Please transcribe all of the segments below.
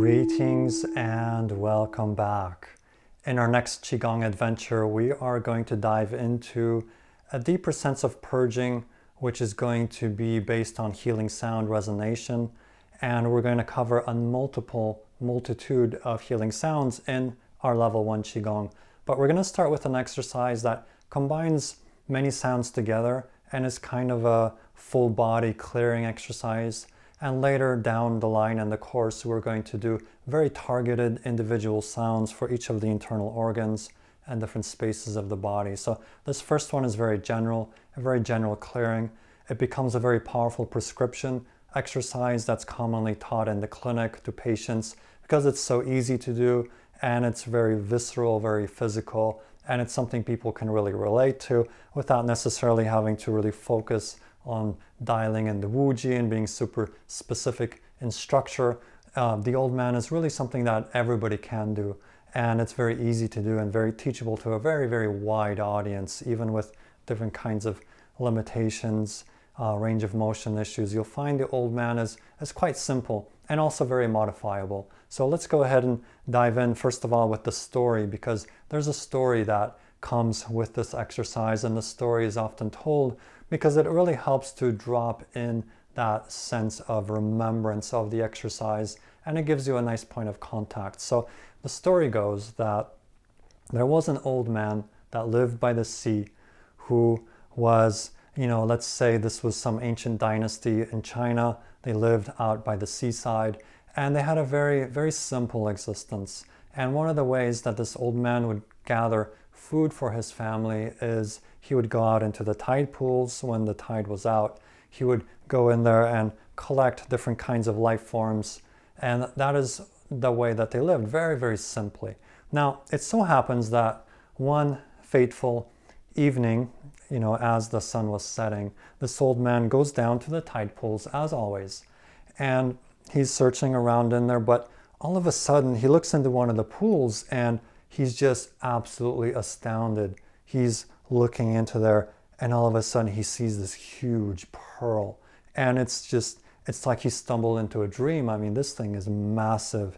Greetings and welcome back. In our next Qigong adventure, we are going to dive into a deeper sense of purging, which is going to be based on healing sound resonation. And we're going to cover a multitude of healing sounds in our level 1 Qigong. But we're going to start with an exercise that combines many sounds together and is kind of a full body clearing exercise. And later down the line in the course, we're going to do very targeted individual sounds for each of the internal organs and different spaces of the body. So this first one is very general, a very general clearing. It becomes a very powerful prescription exercise that's commonly taught in the clinic to patients because it's so easy to do and it's very visceral, very physical, and it's something people can really relate to without necessarily having to really focus on dialing in the Wuji and being super specific in structure. The old man is really something that everybody can do, and it's very easy to do and very teachable to a very, very wide audience, even with different kinds of limitations, range of motion issues. You'll find the old man is quite simple and also very modifiable. So let's go ahead and dive in first of all with the story, because there's a story that comes with this exercise, and the story is often told because it really helps to drop in that sense of remembrance of the exercise, and it gives you a nice point of contact. So the story goes that there was an old man that lived by the sea who was, let's say this was some ancient dynasty in China. They lived out by the seaside and they had a very, very simple existence. And one of the ways that this old man would gather food for his family is he would go out into the tide pools when the tide was out. He would go in there and collect different kinds of life forms, and that is the way that they lived, very, very simply. Now, it so happens that one fateful evening, as the sun was setting, this old man goes down to the tide pools as always, and he's searching around in there, but all of a sudden he looks into one of the pools and he's just absolutely astounded. He's looking into there and all of a sudden he sees this huge pearl, and it's like he stumbled into a dream. I mean, this thing is massive.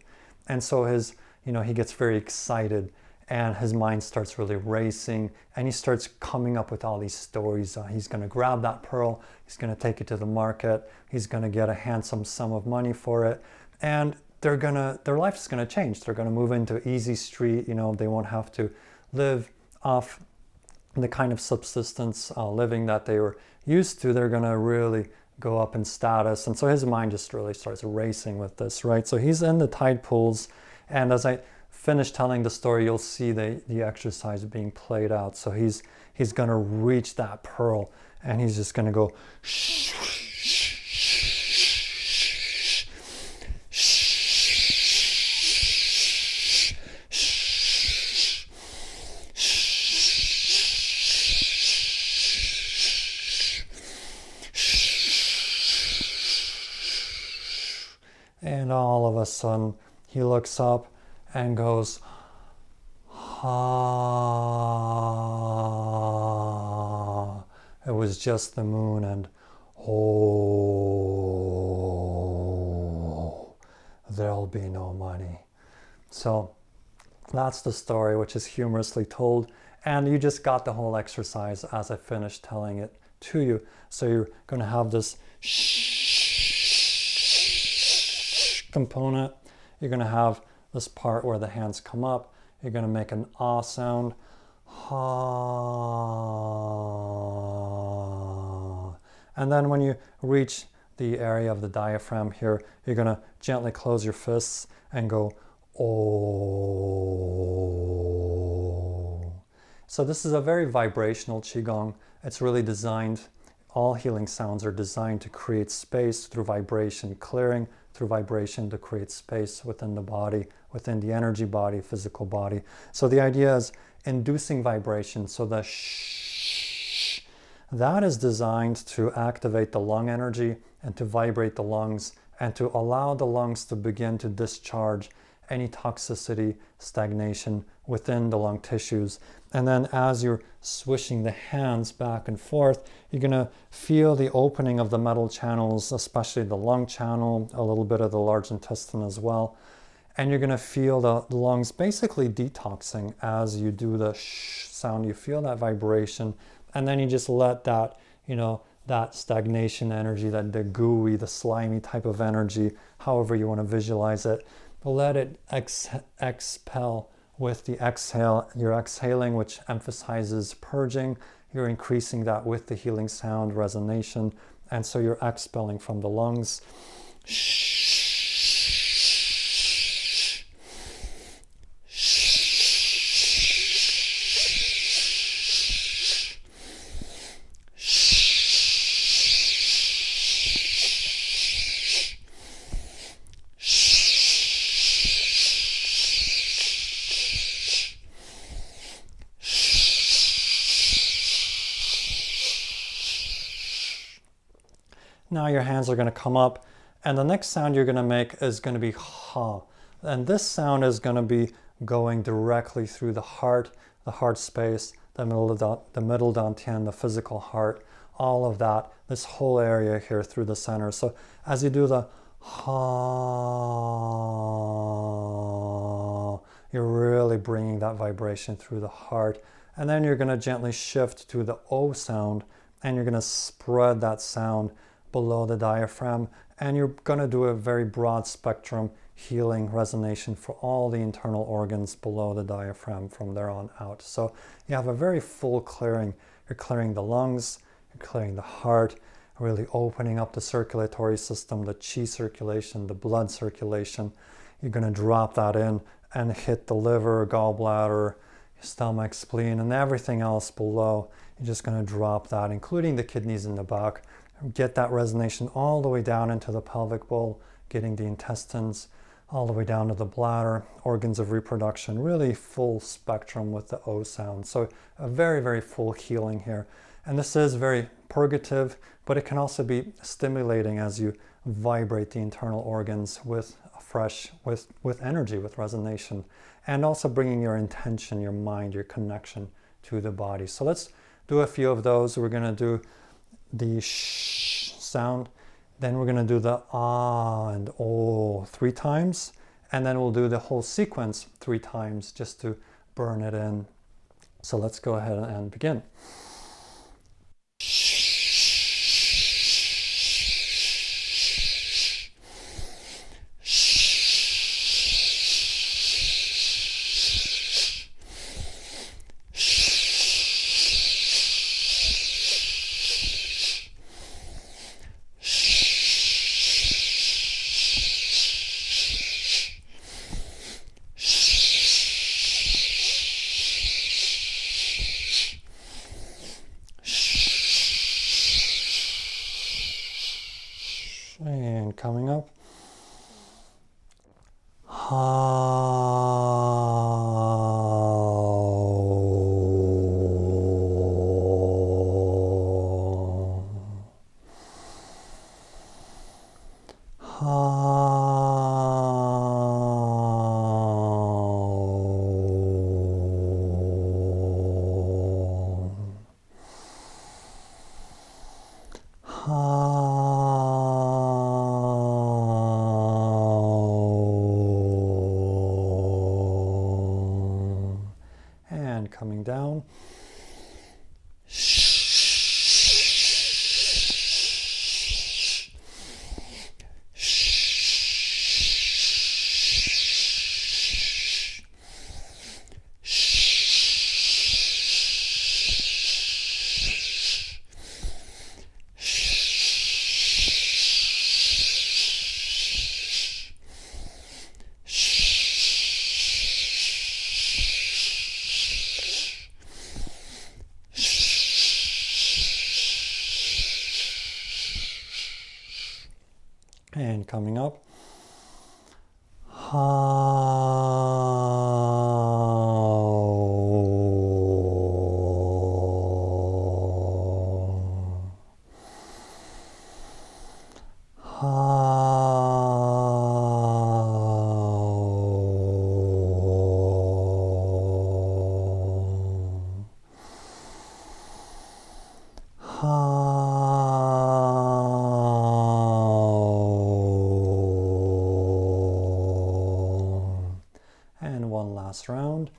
And so he gets very excited and his mind starts really racing and he starts coming up with all these stories. He's going to grab that pearl, he's going to take it to the market, he's going to get a handsome sum of money for it, and their life is going to change. They're going to move into easy street. They won't have to live off the kind of subsistence living that they were used to. They're going to really go up in status. And so his mind just really starts racing with this, right? So he's in the tide pools, and as I finish telling the story, you'll see the exercise being played out. So he's going to reach that pearl and he's just going to go and all of a sudden he looks up and goes, ah, it was just the moon, and oh, there'll be no money. So that's the story, which is humorously told, and you just got the whole exercise as I finished telling it to you. So you're going to have this component. You're going to have this part where the hands come up. You're going to make an ah sound. Ha. And then when you reach the area of the diaphragm here, you're going to gently close your fists and go oh. So this is a very vibrational Qigong. It's really designed, all healing sounds are designed to create space through vibration, clearing through vibration to create space within the body, within the energy body, physical body. So the idea is inducing vibration. So the shh, that is designed to activate the lung energy and to vibrate the lungs and to allow the lungs to begin to discharge any toxicity, stagnation within the lung tissues. And then as you're swishing the hands back and forth, you're going to feel the opening of the metal channels, especially the lung channel, a little bit of the large intestine as well. And you're going to feel the lungs basically detoxing as you do the shh sound. You feel that vibration, and then you just let that, that stagnation energy, that the gooey, the slimy type of energy, however you want to visualize it, let it expel with the exhale. You're exhaling, which emphasizes purging. You're increasing that with the healing sound, resonation, and so you're expelling from the lungs. Now your hands are going to come up, and the next sound you're going to make is going to be ha. And this sound is going to be going directly through the heart space, the middle dantian, the physical heart, all of that, this whole area here through the center. So as you do the ha, you're really bringing that vibration through the heart. And then you're going to gently shift to the O sound, and you're going to spread that sound below the diaphragm, and you're going to do a very broad spectrum healing resonation for all the internal organs below the diaphragm from there on out. So you have a very full clearing. You're clearing the lungs, you're clearing the heart, really opening up the circulatory system, the qi circulation, the blood circulation. You're going to drop that in and hit the liver, gallbladder, stomach, spleen, and everything else below. You're just going to drop that, including the kidneys in the back. Get that resonation all the way down into the pelvic bowl, getting the intestines all the way down to the bladder, organs of reproduction, really full spectrum with the O sound. So a very, very full healing here. And this is very purgative, but it can also be stimulating as you vibrate the internal organs with energy, with resonation, and also bringing your intention, your mind, your connection to the body. So let's do a few of those. We're going to do the sh sound, then we're going to do the ah and oh 3 times, and then we'll do the whole sequence 3 times just to burn it in. So let's go ahead and begin. And coming up, and coming down. And coming up. last round.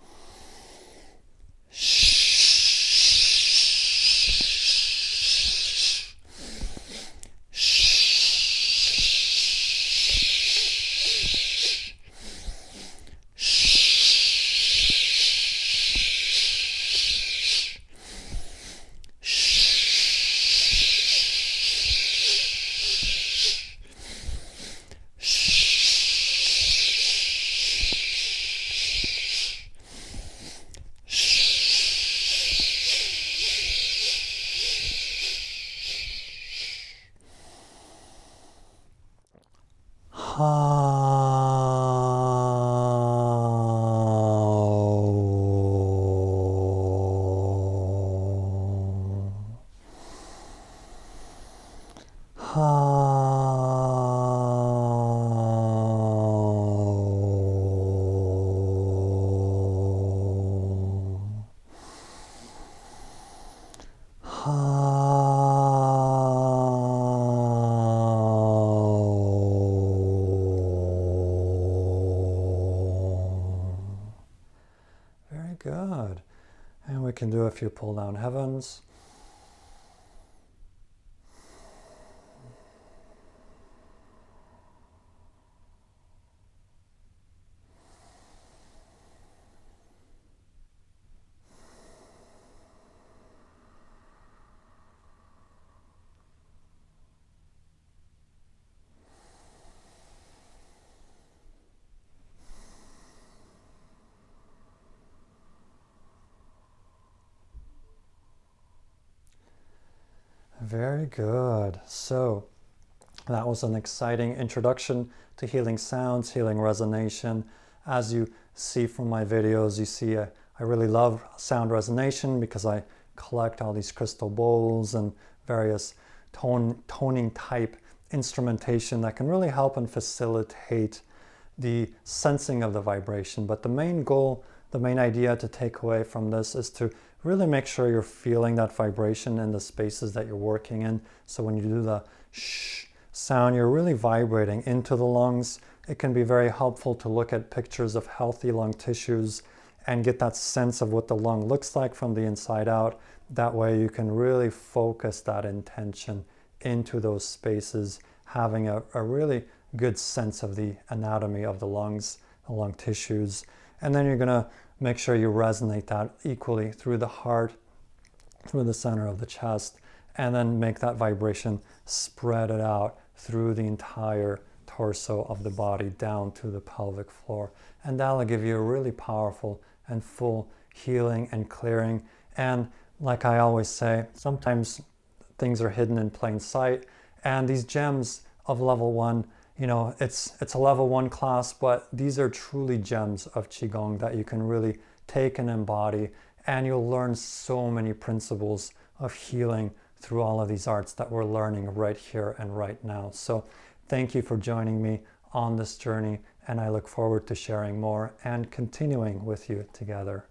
Very good. And we can do a few pull down heavens. Very good. So that was an exciting introduction to healing sounds, healing resonation. As you see from my videos, you see I really love sound resonation because I collect all these crystal bowls and various toning type instrumentation that can really help and facilitate the sensing of the vibration. But the main goal, the main idea to take away from this is to really make sure you're feeling that vibration in the spaces that you're working in. So when you do the shh sound, you're really vibrating into the lungs. It can be very helpful to look at pictures of healthy lung tissues and get that sense of what the lung looks like from the inside out. That way you can really focus that intention into those spaces, having a really good sense of the anatomy of the lungs, the lung tissues. And then you're going to make sure you resonate that equally through the heart, through the center of the chest, and then make that vibration spread it out through the entire torso of the body down to the pelvic floor. And that'll give you a really powerful and full healing and clearing. And like I always say, sometimes things are hidden in plain sight. And these gems of level 1, you know, it's a level 1 class, but these are truly gems of Qigong that you can really take and embody, and you'll learn so many principles of healing through all of these arts that we're learning right here and right now. So thank you for joining me on this journey, and I look forward to sharing more and continuing with you together.